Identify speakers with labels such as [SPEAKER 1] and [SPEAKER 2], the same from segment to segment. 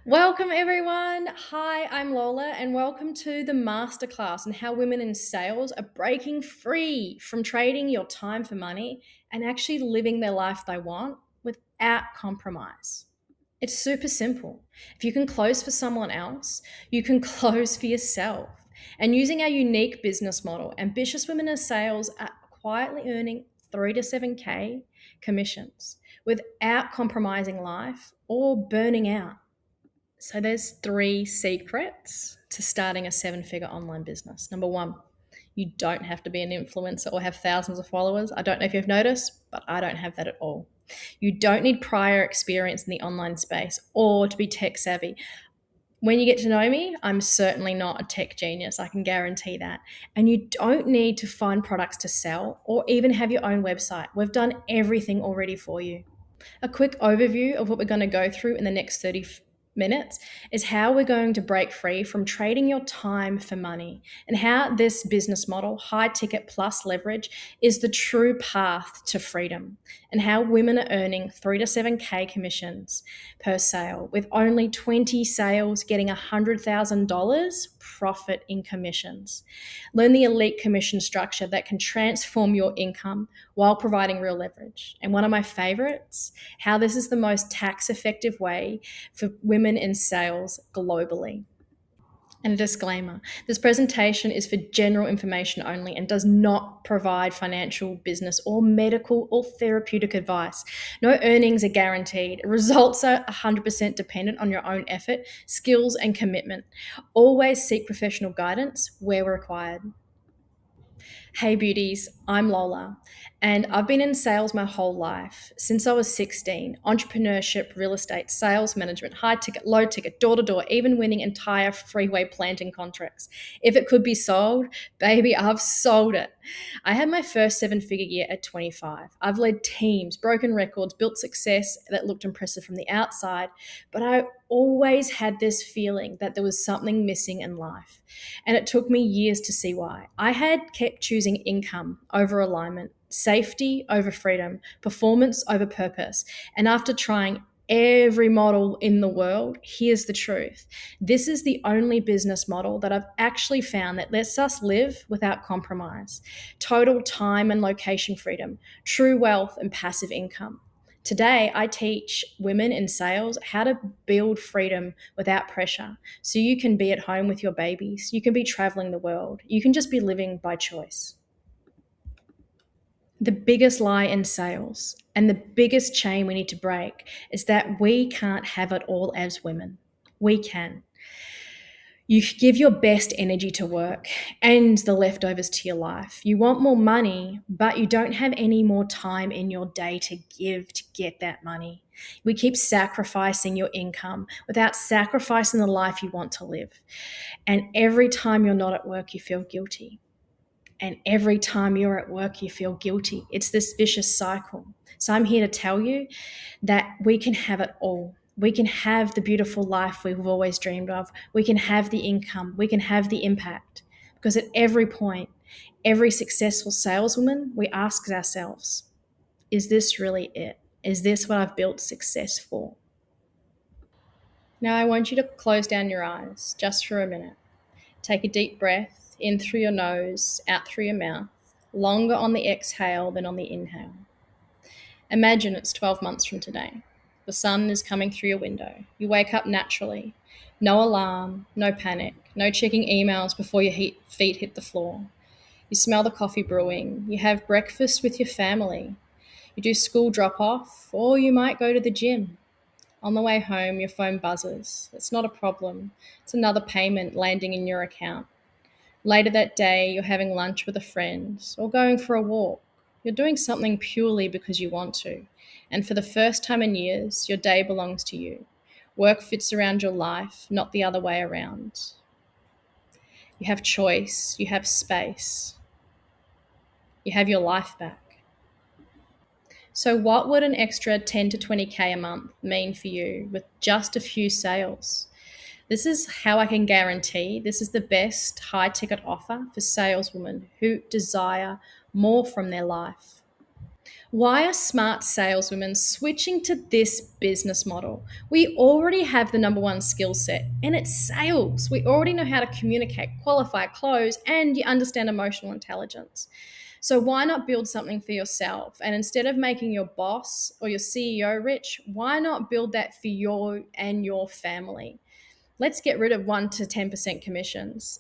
[SPEAKER 1] Welcome, everyone. Hi, I'm Lola, and welcome to the masterclass on how women in sales are breaking free from trading your time for money and actually living their life they want without compromise. It's super simple. If you can close for someone else, you can close for yourself. And using our unique business model, ambitious women in sales are quietly earning 3 to 7K commissions without compromising life or burning out. So there's three secrets to starting a seven-figure online business. Number one, you don't have to be an influencer or have thousands of followers. I don't know if you've noticed, but I don't have that at all. You don't need prior experience in the online space or to be tech savvy. When you get to know me, I'm certainly not a tech genius. I can guarantee that. And you don't need to find products to sell or even have your own website. We've done everything already for you. A quick overview of what we're going to go through in the next 30 minutes is how we're going to break free from trading your time for money and how this business model, high ticket plus leverage, is the true path to freedom and how women are earning 3 to 7K commissions per sale with only 20 sales getting $100,000 profit in commissions. Learn the elite commission structure that can transform your income while providing real leverage. And one of my favorites, how this is the most tax effective way for women in sales globally. And a disclaimer, this presentation is for general information only and does not provide financial, business, or medical or therapeutic advice. No earnings are guaranteed. Results are 100% dependent on your own effort, skills, and commitment. Always seek professional guidance where required. Hey beauties, I'm Lola, and I've been in sales my whole life. Since I was 16, entrepreneurship, real estate, sales management, high ticket, low ticket, door to door, even winning entire freeway planting contracts. If it could be sold, baby, I've sold it. I had my first seven-figure year at 25. I've led teams, broken records, built success that looked impressive from the outside, but I always had this feeling that there was something missing in life. And it took me years to see why. I had kept choosing income over alignment, safety over freedom, performance over purpose. And after trying every model in the world, here's the truth. This is the only business model that I've actually found that lets us live without compromise. Total time and location freedom, true wealth and passive income. Today, I teach women in sales how to build freedom without pressure. So you can be at home with your babies, you can be traveling the world, you can just be living by choice. The biggest lie in sales and the biggest chain we need to break is that we can't have it all as women. We can. You give your best energy to work and the leftovers to your life. You want more money, but you don't have any more time in your day to give to get that money. We keep sacrificing your income without sacrificing the life you want to live. And every time you're not at work, you feel guilty. And every time you're at work, you feel guilty. It's this vicious cycle. So I'm here to tell you that we can have it all. We can have the beautiful life we've always dreamed of. We can have the income. We can have the impact. Because at every point, every successful saleswoman, we ask ourselves, is this really it? Is this what I've built success for? Now I want you to close down your eyes just for a minute. Take a deep breath in through your nose, out through your mouth, longer on the exhale than on the inhale. Imagine it's 12 months from today. The sun is coming through your window. You wake up naturally. No alarm, no panic, no checking emails before your feet hit the floor. You smell the coffee brewing. You have breakfast with your family. You do school drop off, or you might go to the gym. On the way home, your phone buzzes. It's not a problem. It's another payment landing in your account. Later that day, you're having lunch with a friend or going for a walk. You're doing something purely because you want to. And for the first time in years, your day belongs to you. Work fits around your life, not the other way around. You have choice, you have space, you have your life back. So, what would an extra 10 to 20K a month mean for you with just a few sales? This is how I can guarantee this is the best high ticket offer for saleswomen who desire more from their life. Why are smart saleswomen switching to this business model? We already have the number one skill set, and it's sales. We already know how to communicate, qualify, close, and you understand emotional intelligence. So, why not build something for yourself? And instead of making your boss or your CEO rich, why not build that for you and your family? Let's get rid of 1 to 10% commissions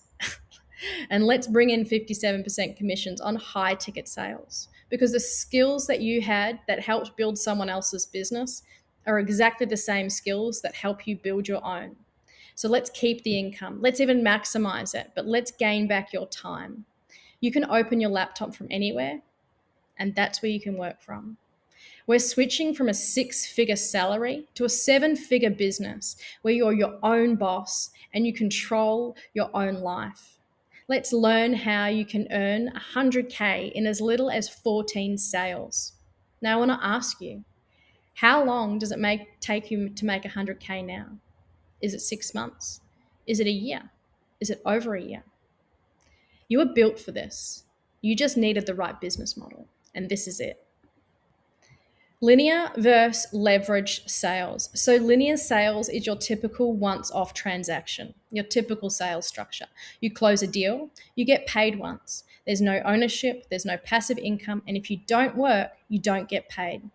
[SPEAKER 1] and let's bring in 57% commissions on high ticket sales, because the skills that you had that helped build someone else's business are exactly the same skills that help you build your own. So let's keep the income. Let's even maximize it, but let's gain back your time. You can open your laptop from anywhere, and that's where you can work from. We're switching from a 6-figure salary to a 7-figure business where you're your own boss and you control your own life. Let's learn how you can earn 100K in as little as 14 sales. Now, I want to ask you, how long does it take you to make 100K now? Is it 6 months? Is it a year? Is it over a year? You were built for this. You just needed the right business model, and this is it. Linear versus leverage sales. So, linear sales is your typical once off transaction, your typical sales structure. You close a deal, you get paid once. There's no ownership, there's no passive income, and if you don't work, you don't get paid.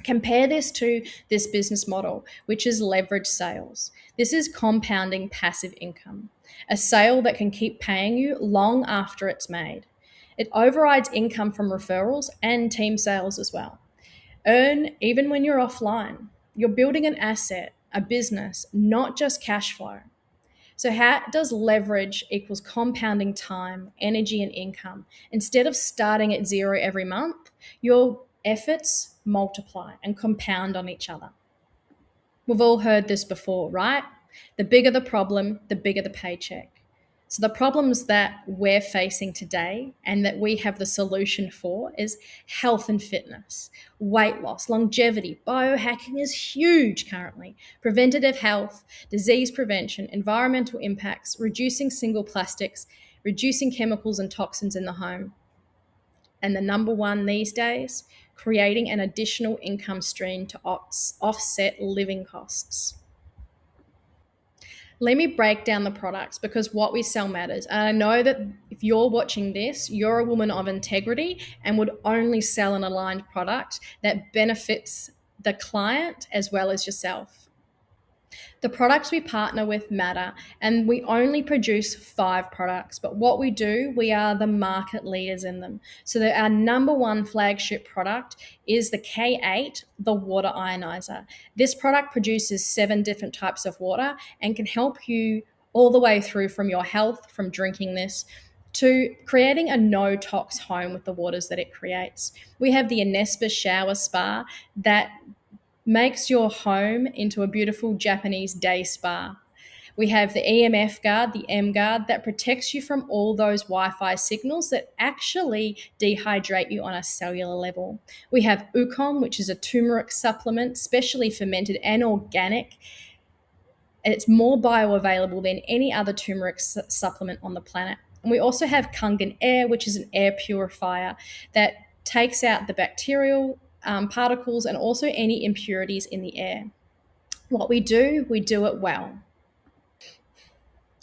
[SPEAKER 1] Compare this to this business model, which is leverage sales. This is compounding passive income, a sale that can keep paying you long after it's made. It overrides income from referrals and team sales as well. Earn even when you're offline. You're building an asset, a business, not just cash flow. So, how does leverage equals compounding time, energy, and income? Instead of starting at zero every month, your efforts multiply and compound on each other. We've all heard this before, right? The bigger the problem, the bigger the paycheck. So, the problems that we're facing today and that we have the solution for is health and fitness, weight loss, longevity. Biohacking is huge currently. Preventative health, disease prevention, environmental impacts, reducing single plastics, reducing chemicals and toxins in the home. And the number one these days, creating an additional income stream to offset living costs. Let me break down the products because what we sell matters. And I know that if you're watching this, you're a woman of integrity and would only sell an aligned product that benefits the client as well as yourself. The products we partner with matter, and we only produce 5 products. But what we do, we are the market leaders in them. So that our number one flagship product is the K8, the water ionizer. This product produces 7 different types of water and can help you all the way through from your health, from drinking this, to creating a no tox home with the waters that it creates. We have the Inespa shower spa that makes your home into a beautiful Japanese day spa. We have the EMF guard, the M guard, that protects you from all those Wi Fi signals that actually dehydrate you on a cellular level. We have Ucom, which is a turmeric supplement, specially fermented and organic. And it's more bioavailable than any other turmeric supplement on the planet. And we also have Kangen Air, which is an air purifier that takes out the bacterial particles and also any impurities in the air. What we do it well.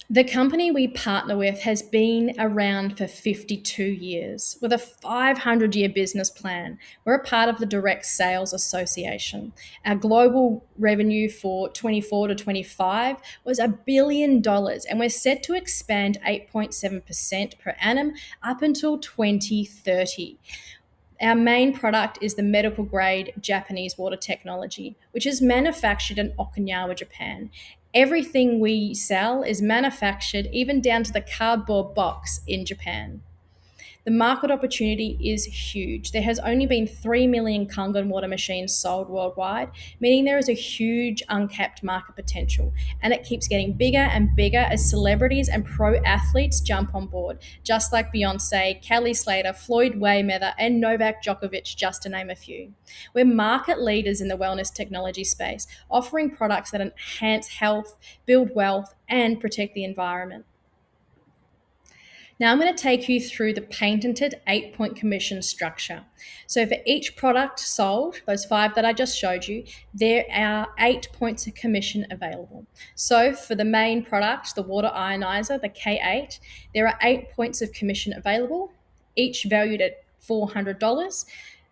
[SPEAKER 1] The company we partner with has been around for 52 years with a 500-year business plan. We're a part of the Direct Sales Association. Our global revenue for 24 to 25 was $1 billion, and we're set to expand 8.7% per annum up until 2030. Our main product is the medical grade Japanese water technology, which is manufactured in Okinawa, Japan. Everything we sell is manufactured, even down to the cardboard box, in Japan. The market opportunity is huge. There has only been 3 million Kangen water machines sold worldwide, meaning there is a huge uncapped market potential. And it keeps getting bigger and bigger as celebrities and pro athletes jump on board, just like Beyonce, Kelly Slater, Floyd Mayweather, and Novak Djokovic, just to name a few. We're market leaders in the wellness technology space, offering products that enhance health, build wealth, and protect the environment. Now I'm going to take you through the patented 8-point commission structure. So for each product sold, those 5 that I just showed you, there are 8 points of commission available. So for the main product, the water ionizer, the K8, there are 8 points of commission available, each valued at $400.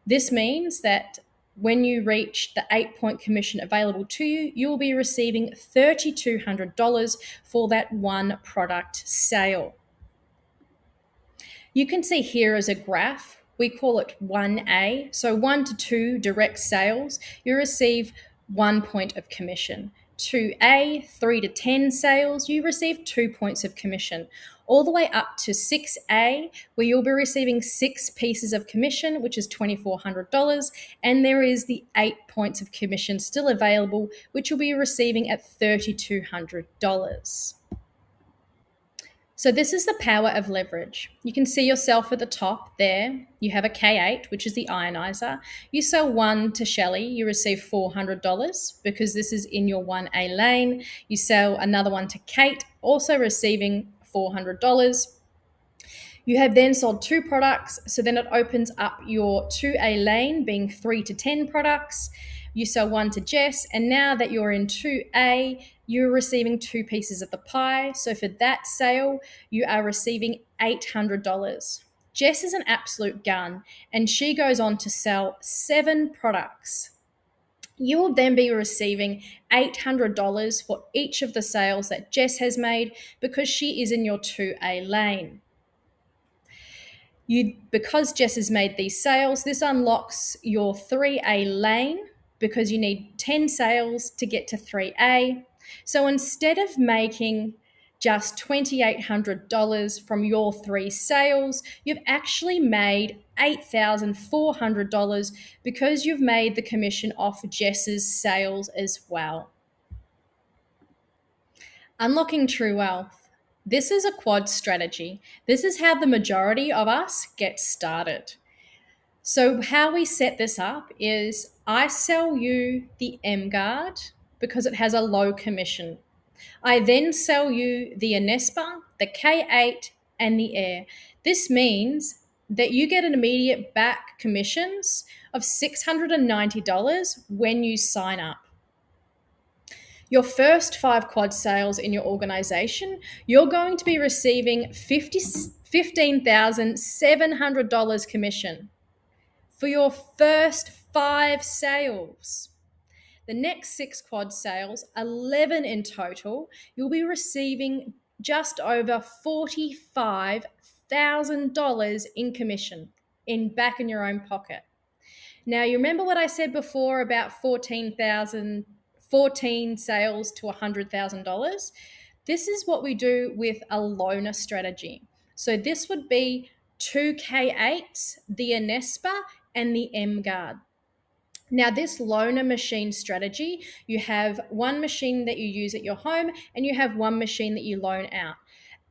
[SPEAKER 1] This means that when you reach the 8-point commission available to you, you will be receiving $3,200 for that one product sale. You can see here as a graph, we call it 1A. So 1 to 2 direct sales, you receive 1 point of commission. 2A, 3 to 10 sales, you receive 2 points of commission. All the way up to 6A, where you'll be receiving 6 pieces of commission, which is $2,400. And there is the 8 points of commission still available, which you'll be receiving at $3,200. So this is the power of leverage. You can see yourself at the top there. You have a K8, which is the ionizer. You sell 1 to Shelley, you receive $400 because this is in your 1A lane. You sell another one to Kate, also receiving $400. You have then sold 2 products, so then it opens up your 2A lane, being 3 to 10 products. You sell 1 to Jess, and now that you're in 2A, you're receiving 2 pieces of the pie. So for that sale, you are receiving $800. Jess is an absolute gun, and she goes on to sell 7 products. You will then be receiving $800 for each of the sales that Jess has made because she is in your 2A lane. Because Jess has made these sales, this unlocks your 3A lane because you need 10 sales to get to 3A. So instead of making just $2,800 from your 3 sales, you've actually made $8,400 because you've made the commission off Jess's sales as well. Unlocking true wealth. This is a quad strategy. This is how the majority of us get started. So how we set this up is I sell you the M-Guard because it has a low commission. I then sell you the Anespa, the K8, and the Air. This means that you get an immediate back commissions of $690 when you sign up. Your first 5 quad sales in your organization, you're going to be receiving $15,700 commission for your first 5 sales. The next 6 quad sales, 11 in total, you'll be receiving just over $45,000 in commission back in your own pocket. Now, you remember what I said before about 14 sales to $100,000? This is what we do with a loaner strategy. So this would be 2 K8s, the Anespa, and the M-Guard. Now, this loaner machine strategy, you have one machine that you use at your home and you have one machine that you loan out.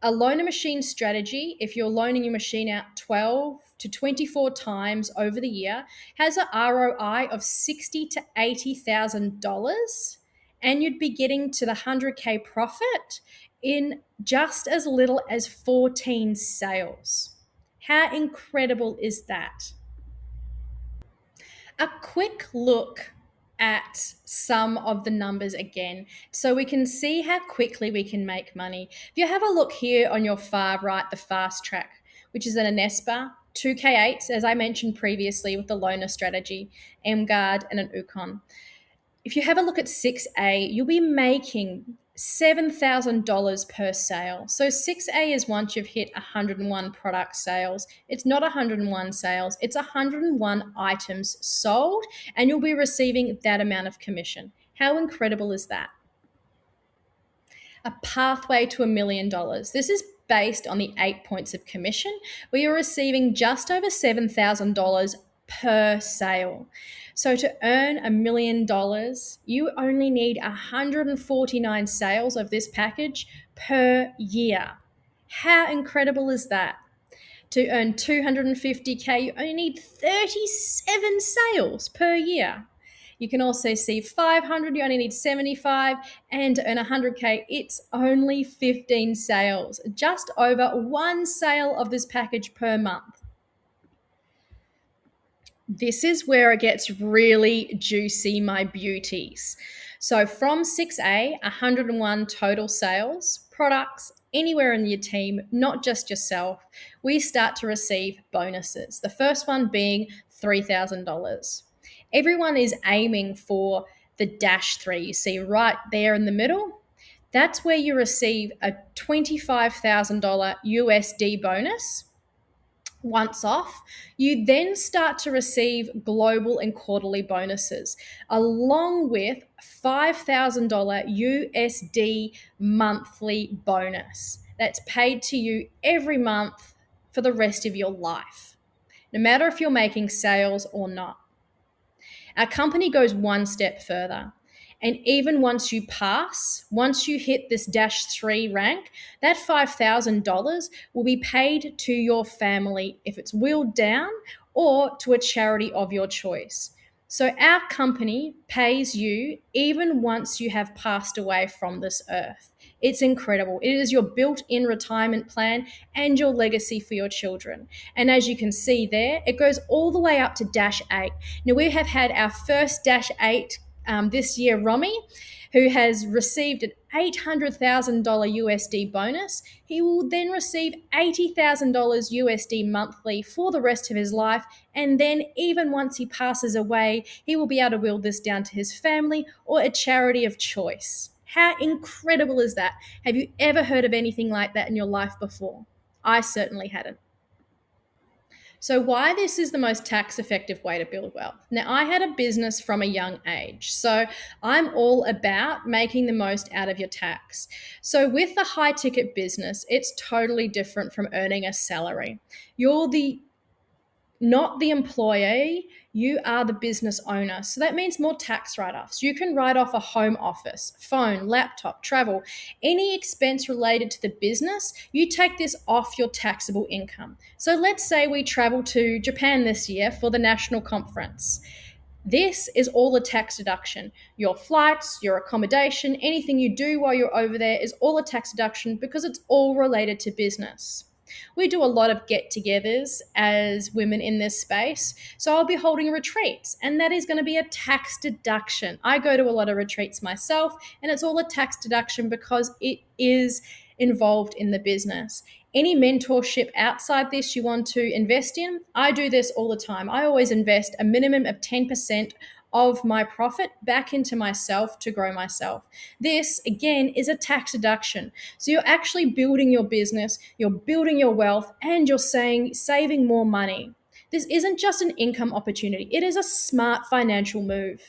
[SPEAKER 1] A loaner machine strategy, if you're loaning your machine out 12 to 24 times over the year, has an ROI of $60,000 to $80,000, and you'd be getting to the 100K profit in just as little as 14 sales. How incredible is that? A quick look at some of the numbers again so we can see how quickly we can make money. If you have a look here on your far right, the fast track, which is an Anespa, 2 K8s, as I mentioned previously with the loaner strategy, M-Guard, and an Ukon. If you have a look at 6A, you'll be making $7,000 per sale. So 6A is once you've hit 101 product sales. It's not 101 sales, it's 101 items sold, and you'll be receiving that amount of commission. How incredible is that? A pathway to $1 million. This is based on the 8 points of commission, where you're receiving just over $7,000 per sale. So to earn $1 million, you only need 149 sales of this package per year. How incredible is that? To earn $250K, you only need 37 sales per year. You can also see 500, you only need 75, and to earn 100K, it's only 15 sales, just over one sale of this package per month. This is where it gets really juicy, my beauties. So from 6A, 101 total sales, products, anywhere in your team, not just yourself, we start to receive bonuses. The first one being $3,000. Everyone is aiming for the dash three. You see right there in the middle. That's where you receive a $25,000 USD bonus once off. You then start to receive global and quarterly bonuses, along with $5,000 USD monthly bonus that's paid to you every month for the rest of your life, no matter if you're making sales or not. Our company goes one step further. And even once you pass, once you hit this dash three rank, that $5,000 will be paid to your family if it's wheeled down or to a charity of your choice. So our company pays you even once you have passed away from this earth. It's incredible. It is your built-in retirement plan and your legacy for your children. And as you can see there, it goes all the way up to dash eight. Now we have had our first dash eight this year, Romy, who has received an $800,000 USD bonus. He will then receive $80,000 USD monthly for the rest of his life. And then even once he passes away, he will be able to will this down to his family or a charity of choice. How incredible is that? Have you ever heard of anything like that in your life before? I certainly hadn't. So, why this is the most tax effective way to build wealth? Now, I had a business from a young age, so I'm all about making the most out of your tax. So, with the high ticket business, it's totally different from earning a salary. You're not the employee, you are the business owner. So that means more tax write-offs. You can write off a home office, phone, laptop, travel, any expense related to the business, you take this off your taxable income. So let's say we travel to Japan this year for the national conference. This is all a tax deduction. Your flights, your accommodation, anything you do while you're over there is all a tax deduction because it's all related to business. We do a lot of get togethers as women in this space. So I'll be holding retreats, and that is going to be a tax deduction. I go to a lot of retreats myself, and it's all a tax deduction because it is involved in the business. Any mentorship outside this you want to invest in, I do this all the time. I always invest a minimum of 10% of my profit back into myself to grow myself. This, again, is a tax deduction. So you're actually building your business, you're building your wealth, and you're saving more money. This isn't just an income opportunity. It is a smart financial move.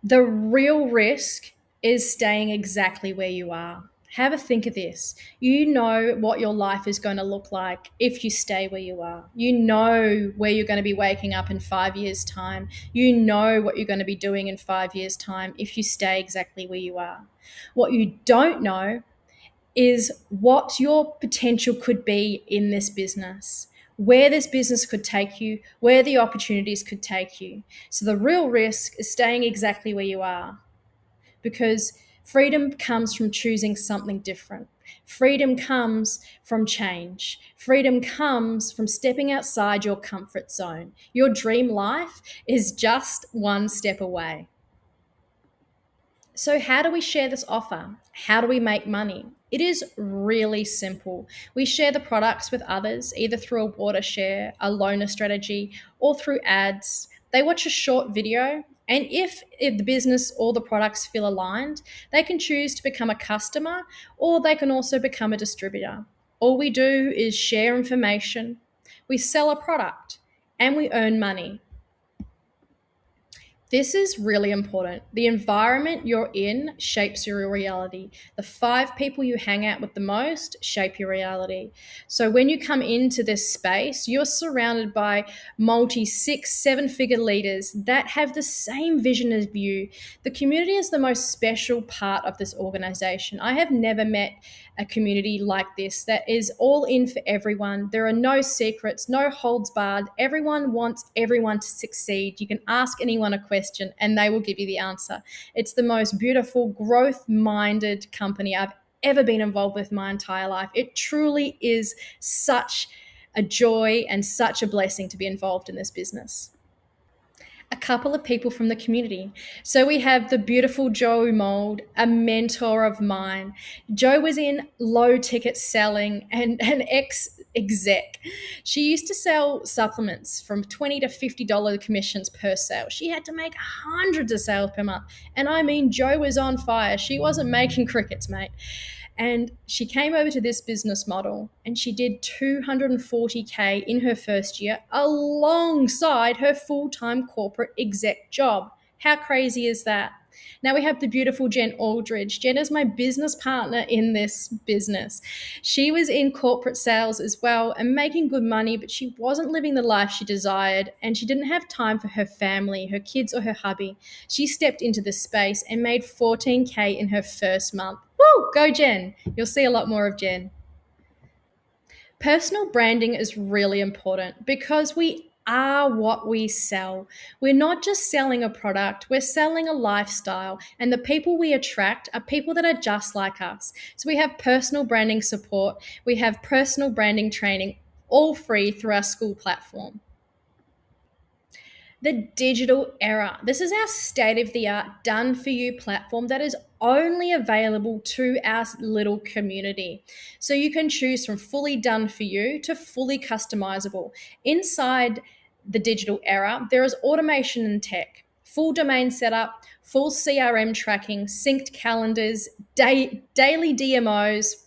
[SPEAKER 1] The real risk is staying exactly where you are. Have a think of this. You know what your life is going to look like if you stay where you are. You know where you're going to be waking up in 5 years' time. You know what you're going to be doing in 5 years' time if you stay exactly where you are. What you don't know is what your potential could be in this business, where this business could take you, where the opportunities could take you. So the real risk is staying exactly where you are, because freedom comes from choosing something different. Freedom comes from change. Freedom comes from stepping outside your comfort zone. Your dream life is just one step away. So, how do we share this offer? How do we make money? It is really simple. We share the products with others, either through a water share, a loaner strategy, or through ads. They watch a short video, and if the business or the products feel aligned, they can choose to become a customer or they can also become a distributor. All we do is share information, we sell a product, and we earn money. This is really important. The environment you're in shapes your reality. The five people you hang out with the most shape your reality. So when you come into this space, you're surrounded by multi six, seven-figure leaders that have the same vision as you. The community is the most special part of this organization. I have never met a community like this that is all in for everyone. There are no secrets, no holds barred. Everyone wants everyone to succeed. You can ask anyone a question and they will give you the answer. It's the most beautiful, growth minded company I've ever been involved with my entire life. It truly is such a joy and such a blessing to be involved in this business. A couple of people from the community. So we have the beautiful Joe Mold, a mentor of mine. Joe was in low ticket selling and an ex exec. She used to sell supplements from $20 to $50 commissions per sale. She had to make hundreds of sales per month. And I mean, Joe was on fire. She wasn't making crickets, mate. And she came over to this business model and she did 240K in her first year alongside her full-time corporate exec job. How crazy is that? Now we have the beautiful Jen Aldridge. Jen is my business partner in this business. She was in corporate sales as well and making good money, but she wasn't living the life she desired and she didn't have time for her family, her kids, or her hubby. She stepped into this space and made 14K in her first month. Woo! Go Jen. You'll see a lot more of Jen. Personal branding is really important because we are what we sell. We're not just selling a product, we're selling a lifestyle. And the people we attract are people that are just like us. So we have personal branding support, we have personal branding training, all free through our school platform. The digital era. This is our state of the art, done for you platform that is only available to our little community. So you can choose from fully done for you to fully customizable. Inside the digital era, there is automation and tech, full domain setup, full CRM tracking, synced calendars, daily DMOs,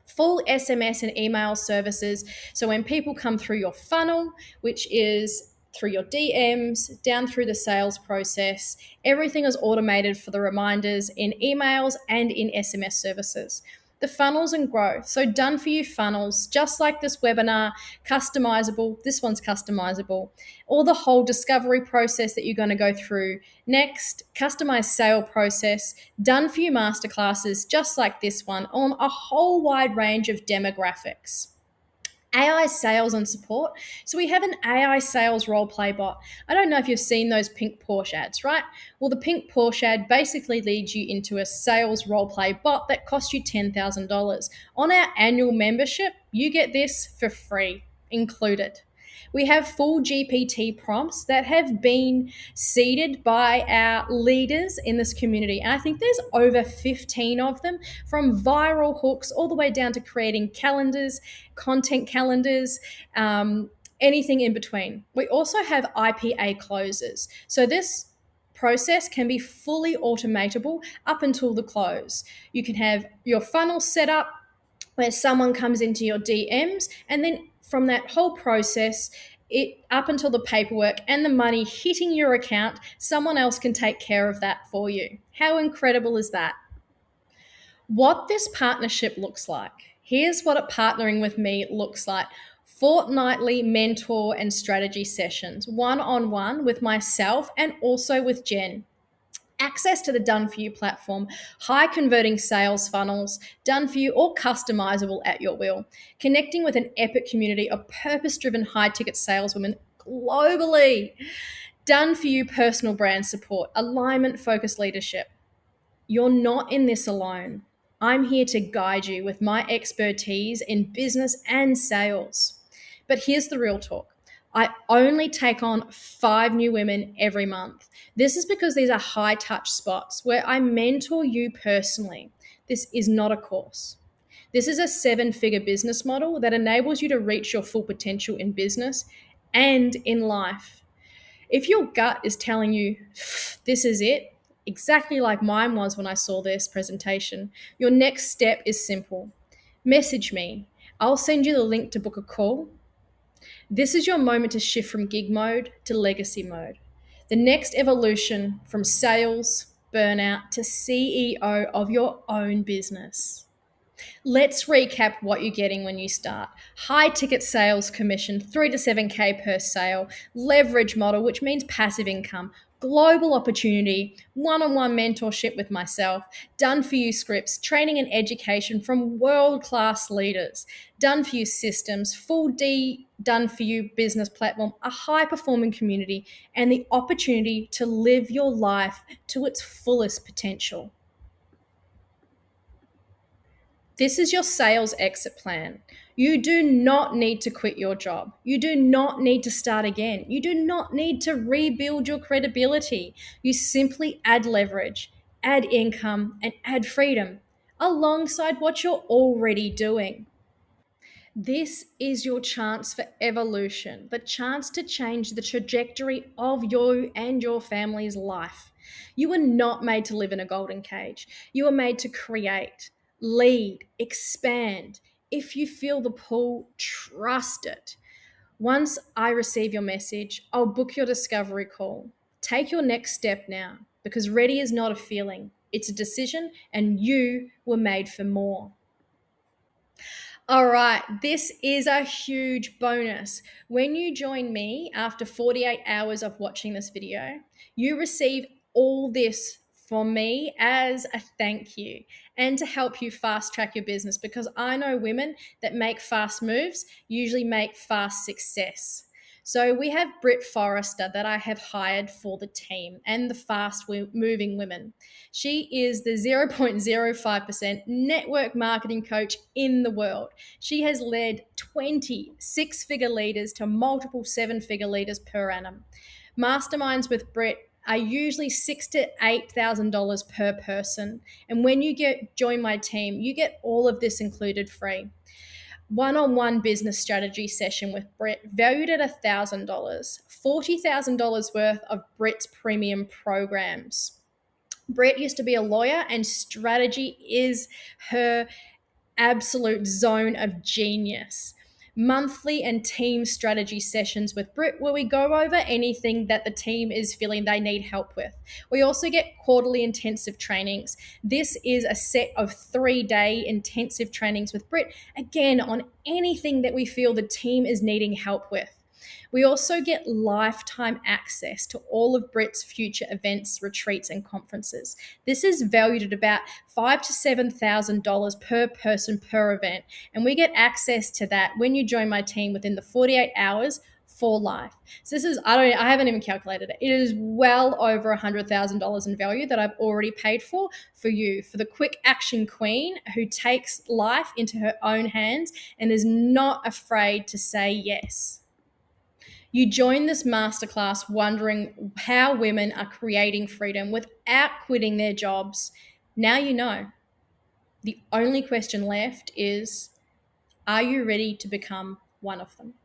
[SPEAKER 1] full SMS and email services. So when people come through your funnel, which is through your DMs, down through the sales process, everything is automated for the reminders in emails and in SMS services. The funnels and growth. So done for you funnels, just like this webinar, customizable. This one's customizable. Or the whole discovery process that you're going to go through. Next, customized sale process, done for you masterclasses, just like this one, on a whole wide range of demographics. AI sales and support. So we have an AI sales role play bot. I don't know if you've seen those pink Porsche ads, right? Well, the pink Porsche ad basically leads you into a sales role play bot that costs you $10,000. On our annual membership, you get this for free, included. We have full GPT prompts that have been seeded by our leaders in this community. And I think there's over 15 of them, from viral hooks all the way down to creating calendars, content calendars, anything in between. We also have IPA closes. So this process can be fully automatable up until the close. You can have your funnel set up where someone comes into your DMs, and then from that whole process, it up until the paperwork and the money hitting your account, someone else can take care of that for you. How incredible is that? What this partnership looks like. Here's what partnering with me looks like. Fortnightly mentor and strategy sessions, one-on-one with myself and also with Jen. Access to the Done For You platform, high converting sales funnels, done for you or customizable at your will, connecting with an epic community of purpose-driven high ticket saleswomen globally, done for you personal brand support, alignment focused leadership. You're not in this alone. I'm here to guide you with my expertise in business and sales. But here's the real talk. I only take on 5 new women every month. This is because these are high touch spots where I mentor you personally. This is not a course. This is a 7-figure business model that enables you to reach your full potential in business and in life. If your gut is telling you this is it, exactly like mine was when I saw this presentation, your next step is simple. Message me. I'll send you the link to book a call. This is your moment to shift from gig mode to legacy mode. The next evolution from sales, burnout to CEO of your own business. Let's recap what you're getting when you start. High ticket sales commission, 3 to 7K per sale, leverage model, which means passive income, global opportunity, one on one mentorship with myself, done for you scripts, training and education from world class leaders, done for you systems, full D done for you business platform, a high performing community, and the opportunity to live your life to its fullest potential. This is your sales exit plan. You do not need to quit your job. You do not need to start again. You do not need to rebuild your credibility. You simply add leverage, add income, and add freedom alongside what you're already doing. This is your chance for evolution, the chance to change the trajectory of you and your family's life. You are not made to live in a golden cage. You are made to create, lead, expand. If you feel the pull, trust it. Once I receive your message, I'll book your discovery call. Take your next step now because ready is not a feeling, it's a decision, and you were made for more. All right, this is a huge bonus. When you join me after 48 hours of watching this video, you receive all this from me as a thank you and to help you fast track your business because I know women that make fast moves usually make fast success. So we have Britt Forrester that I have hired for the team and the fast moving women. She is the 0.05% network marketing coach in the world. She has led 20 six-figure leaders to multiple seven-figure leaders per annum. Masterminds with Britt are usually $6,000 to $8,000 per person. And when you join my team, you get all of this included free. One-on-one business strategy session with Britt, valued at $1,000, $40,000 worth of Britt's premium programs. Britt used to be a lawyer, and strategy is her absolute zone of genius. Monthly and team strategy sessions with Britt, where we go over anything that the team is feeling they need help with. We also get quarterly intensive trainings. This is a set of 3-day intensive trainings with Britt, again, on anything that we feel the team is needing help with. We also get lifetime access to all of Britt's future events, retreats, and conferences. This is valued at about $5,000 to $7,000 per person per event, and we get access to that when you join my team within the 48 hours for life. So this is, I haven't even calculated it. It is well over $100,000 in value that I've already paid for you, for the quick action queen who takes life into her own hands and is not afraid to say yes. You join this masterclass wondering how women are creating freedom without quitting their jobs. Now you know. The only question left is, are you ready to become one of them?